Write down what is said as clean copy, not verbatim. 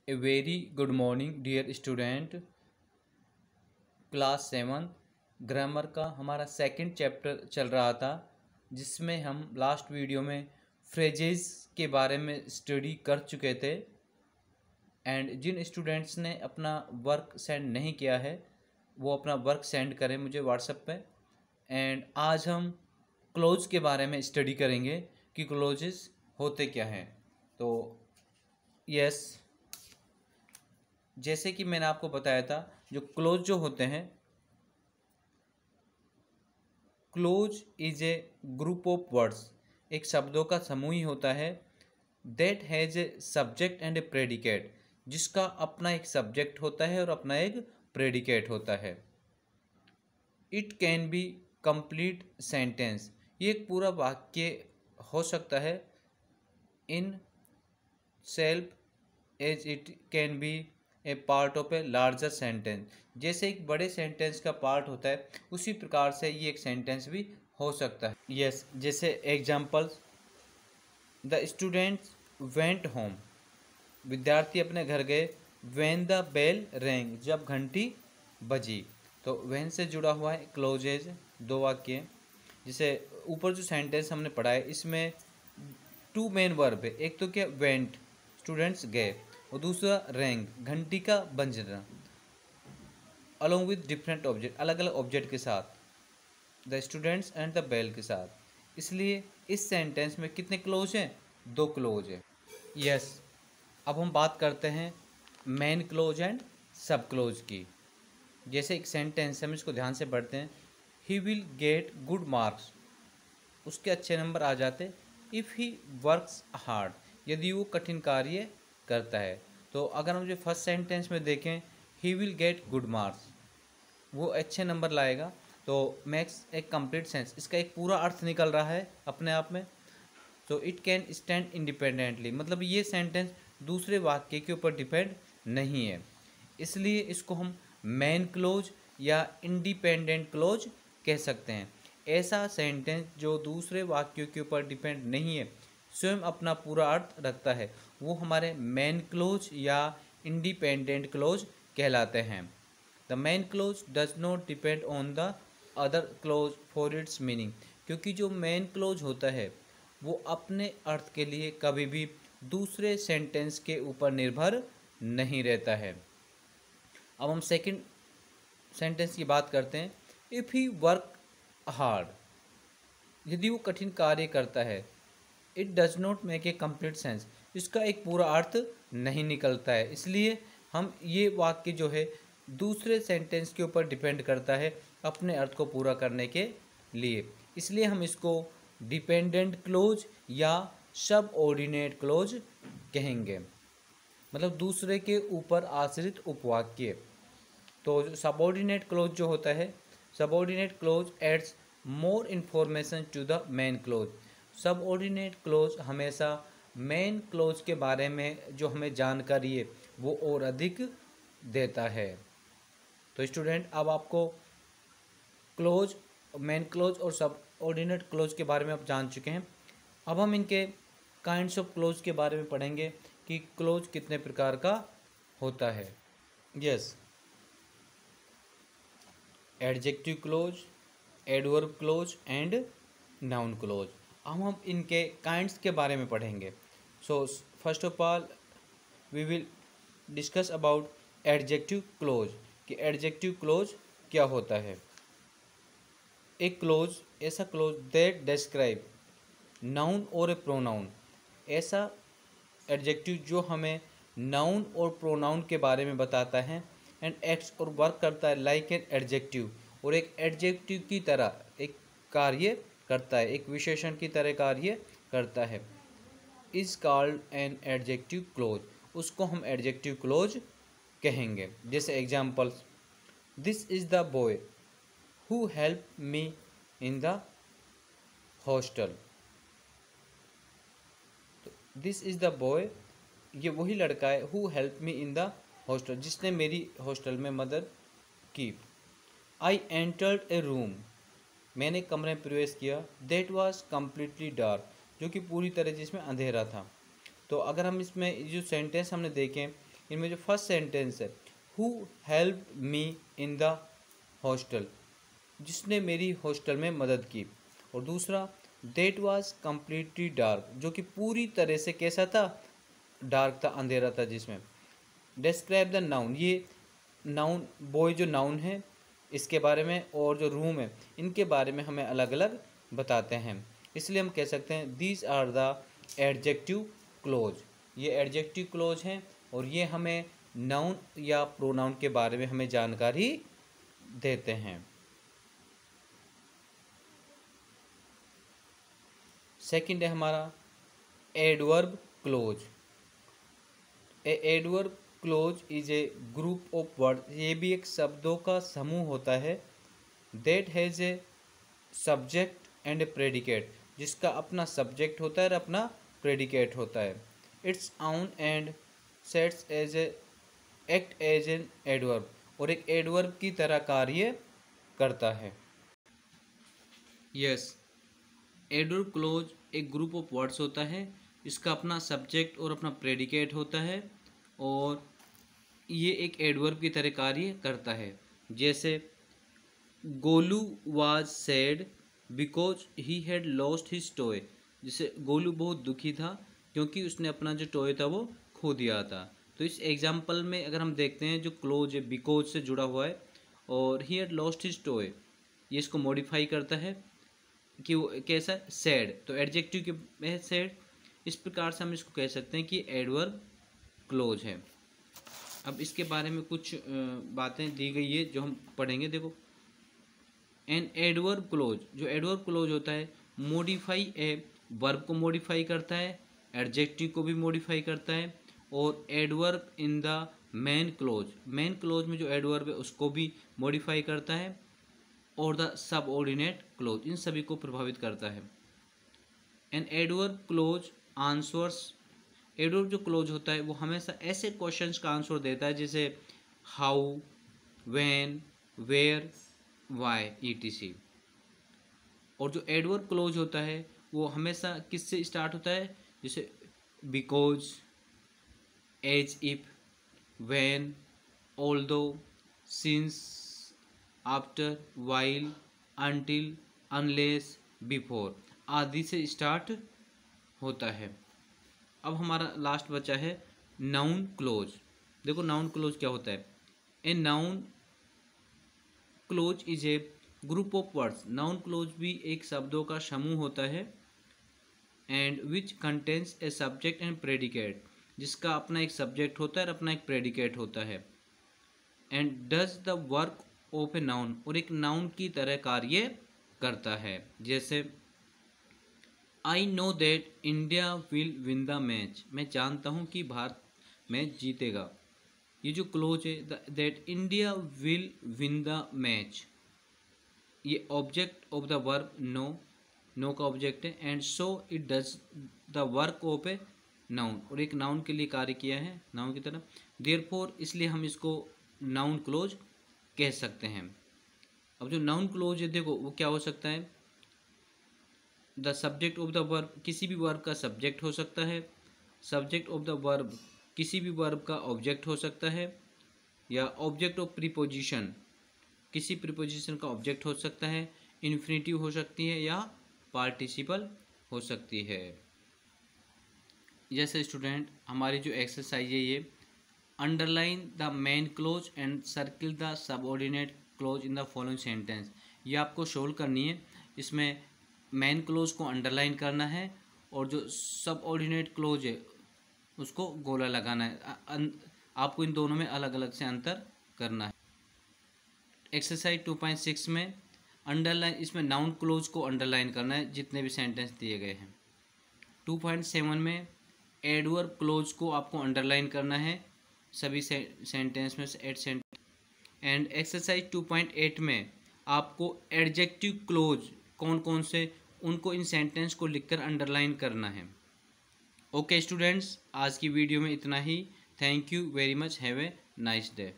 ए very good morning dear student. Class 7 grammar का हमारा second chapter चल रहा था, जिसमें हम लास्ट वीडियो में फ्रेजेस के बारे में स्टडी कर चुके थे। एंड जिन स्टूडेंट्स ने अपना वर्क सेंड नहीं किया है वो अपना वर्क सेंड करें मुझे व्हाट्सएप पे। एंड आज हम क्लोज के बारे में स्टडी करेंगे कि क्लोजेस होते क्या हैं। तो यस, जैसे कि मैंने आपको बताया था, जो क्लोज जो होते हैं, close is a group of words, एक शब्दों का समूह ही होता है। That has a subject and A predicate, जिसका अपना एक सब्जेक्ट होता है और अपना एक प्रेडिकेट होता है। It can be complete sentence, ये एक पूरा वाक्य हो सकता है। In self as it can be a part of a larger sentence, जैसे एक बड़े सेंटेंस का पार्ट होता है उसी प्रकार से ये एक सेंटेंस भी हो सकता है। यस, जैसे examples, the students went home, विद्यार्थी अपने घर गए। व्हेन द बेल रैंग, जब घंटी बजी। तो व्हेन से जुड़ा हुआ है क्लोजेज, दो वाक्य। जैसे ऊपर जो सेंटेंस हमने पढ़ा है इसमें टू मेन वर्ब है, एक तो क्या वेंट स्टूडेंट्स गए, और दूसरा रैंग घंटी का बजना, अलोंग विद डिफरेंट ऑब्जेक्ट, अलग अलग ऑब्जेक्ट के साथ, the students and the bell के साथ। इसलिए इस सेंटेंस में कितने क्लोज हैं? दो क्लोज है। यस, अब हम बात करते हैं मेन क्लोज एंड सब क्लोज की। जैसे एक सेंटेंस है, हम इसको ध्यान से पढ़ते हैं। He will get good marks, उसके अच्छे नंबर आ जाते। इफ़ ही वर्क्स हार्ड, यदि वो कठिन कार्य करता है। तो अगर हम जो फर्स्ट सेंटेंस में देखें, he will get good marks, वो अच्छे नंबर लाएगा, तो मैक्स एक कंप्लीट सेंस, इसका एक पूरा अर्थ निकल रहा है अपने आप में। तो इट कैन स्टैंड इंडिपेंडेंटली, मतलब ये सेंटेंस दूसरे वाक्य के ऊपर डिपेंड नहीं है, इसलिए इसको हम मेन क्लोज या इंडिपेंडेंट क्लोज कह सकते हैं। ऐसा सेंटेंस जो दूसरे वाक्यों के ऊपर डिपेंड नहीं है, स्वयं अपना पूरा अर्थ रखता है, वो हमारे मेन क्लोज या इंडिपेंडेंट क्लोज कहलाते हैं। The main close does not depend on the other close for its meaning, क्योंकि जो मेन क्लोज होता है वो अपने अर्थ के लिए कभी भी दूसरे सेंटेंस के ऊपर निर्भर नहीं रहता है। अब हम सेकंड सेंटेंस की बात करते हैं। इफ़ ही वर्क हार्ड, यदि वो कठिन कार्य करता है। It does not make a complete sense, इसका एक पूरा अर्थ नहीं निकलता है, इसलिए हम ये वाक्य जो है दूसरे सेंटेंस के ऊपर डिपेंड करता है अपने अर्थ को पूरा करने के लिए, इसलिए हम इसको डिपेंडेंट क्लोज या सब ऑर्डिनेट क्लोज कहेंगे, मतलब दूसरे के ऊपर आश्रित उपवाक्य। तो सबऑर्डिनेट क्लोज जो होता है, subordinate clause adds more information to the main clause. Subordinate clause हमेशा मेन क्लोज के बारे में जो हमें जानकारी है वो और अधिक देता है। तो स्टूडेंट, अब आपको क्लोज, मेन क्लोज और सबऑर्डिनेट क्लोज के बारे में आप जान चुके हैं। अब हम इनके काइंड्स ऑफ क्लोज के बारे में पढ़ेंगे कि क्लोज कितने प्रकार का होता है। Yes, adjective clause, adverb clause and noun clause. हम इनके काइंड्स के बारे में पढ़ेंगे। So first of all we will discuss about adjective clause, कि एडजेक्टिव क्लोज क्या होता है। एक क्लोज, ऐसा क्लोज दैट डिस्क्राइब नाउन और ए प्रोनाउन, ऐसा एडजेक्टिव जो हमें नाउन और प्रोनाउन के बारे में बताता है, एंड एक्ट्स और वर्क करता है लाइक एन एडजेक्टिव, और एक एडजेक्टिव की तरह एक कार्य करता है, एक विशेषण की तरह कार्य करता है, is called an adjective close, उसको हम एडजेक्टिव क्लोज कहेंगे। जैसे examples, this is the boy who help me in the hostel. This is the boy, ये वही लड़का है, who help me in the hostel, जिसने मेरी हॉस्टल में मदद की। आई एंटर्ड ए रूम, मैंने कमरे में प्रवेश किया। दैट वाज कम्प्लीटली डार्क, जो कि पूरी तरह जिसमें अंधेरा था। तो अगर हम इसमें जो सेंटेंस हमने देखें, इनमें जो फर्स्ट सेंटेंस है, who help me in the hostel, जिसने मेरी हॉस्टल में मदद की। और दूसरा, देट वॉज कम्प्लीटली डार्क, जो कि पूरी तरह से कैसा था, डार्क था, अंधेरा था जिसमें। डिस्क्राइब द नाउन, ये नाउन बॉय जो नाउन है इसके बारे में और जो रूम है इनके बारे में हमें अलग अलग बताते हैं, इसलिए हम कह सकते हैं these are the adjective clause. ये एडजेक्टिव क्लोज हैं और ये हमें नाउन या प्रोनाउन के बारे में हमें जानकारी देते हैं। सेकंड है हमारा adverb close. Adverb close is a group of word, ये भी एक शब्दों का समूह होता है। That has a subject and A predicate, जिसका अपना सब्जेक्ट होता है और अपना प्रेडिकेट होता है। Its own and sets as a act as an adverb, और एक एडवर्ब की तरह कार्य करता है। यस, एडवर्ब क्लोज एक ग्रुप ऑफ वर्ड्स होता है, इसका अपना सब्जेक्ट और अपना प्रेडिकेट होता है और ये एक एडवर्ब की तरह कार्य करता है। जैसे Golu was sad because he had lost his toy, जिसे गोलू बहुत दुखी था क्योंकि उसने अपना जो टॉय था वो खो दिया था। तो इस एग्जाम्पल में अगर हम देखते हैं जो क्लोज है बिकॉज से जुड़ा हुआ है और he had lost his toy, ये इसको मॉडिफाई करता है कि वो कैसा सैड, तो एडजेक्टिव के है सैड। इस प्रकार से हम इसको कह सकते हैं कि एडवर्ब क्लोज है। अब इसके बारे में कुछ बातें दी गई है जो हम पढ़ेंगे। देखो, एन एडवर्ब क्लोज, जो एडवर्ब क्लोज होता है मॉडिफाई ए वर्ब को मॉडिफाई करता है, एडजेक्टिव को भी मॉडिफाई करता है, और adverb in the main close, main close में जो एडवर्ब है उसको भी मॉडिफाई करता है, और द सबऑर्डिनेट क्लोज, इन सभी को प्रभावित करता है। An adverb close answers, adverb जो क्लोज होता है वो हमेशा ऐसे क्वेश्चंस का आंसर देता है जैसे how, when, where, why, ETC. और जो एडवर्ब क्लोज होता है वो हमेशा किससे स्टार्ट होता है, जैसे because, as if, when, although, since, after, while, until, unless, before आदि से स्टार्ट होता है। अब हमारा लास्ट बचा है नाउन क्लोज। देखो नाउन क्लोज क्या होता है, a noun close is a group of words, noun close भी एक शब्दों का समूह होता है, and which contains a subject and predicate, जिसका अपना एक सब्जेक्ट होता है और अपना एक प्रेडिकेट होता है, and does the work of a noun, और एक नाउन की तरह कार्य करता है। जैसे I know that India will win the match, मैं जानता हूँ कि भारत मैच जीतेगा। ये जो क्लोज है that India will win the match, ये object of the verb know, know का ऑब्जेक्ट है, and so it does the work of a noun, और एक नाउन के लिए कार्य किया है नाउन की तरह, देयरफॉर इसलिए हम इसको नाउन क्लोज कह सकते हैं। अब जो नाउन क्लोज है देखो वो क्या हो सकता है, the subject of the verb, किसी भी वर्ब का सब्जेक्ट हो सकता है, सब्जेक्ट ऑफ द वर्ब किसी भी वर्ब का ऑब्जेक्ट हो सकता है, या ऑब्जेक्ट ऑफ प्रीपोजिशन किसी प्रीपोजिशन का ऑब्जेक्ट हो सकता है, इन्फिनिटिव हो सकती है या पार्टिसिपल हो सकती है। जैसे स्टूडेंट हमारी जो एक्सरसाइज है ये underline the main close and circle the subordinate close in the following sentence, ये आपको सोल्व करनी है। इसमें मेन क्लोज को अंडरलाइन करना है और जो सबऑर्डिनेट क्लोज है उसको गोला लगाना है। आपको इन दोनों में अलग अलग से अंतर करना है। एक्सरसाइज 2.6 में अंडरलाइन, इसमें नाउन क्लोज को अंडरलाइन करना है जितने भी सेंटेंस दिए गए हैं। 2.7 में एडवर्ब क्लोज को आपको अंडरलाइन करना है सभी सेंटेंस में से 8 सेंटेंस। एंड एक्सरसाइज 2.8 में आपको एडजेक्टिव क्लोज कौन कौन से उनको इन सेंटेंस को लिखकर अंडरलाइन करना है। ओके स्टूडेंट्स, आज की वीडियो में इतना ही। Thank you very much, have a nice day.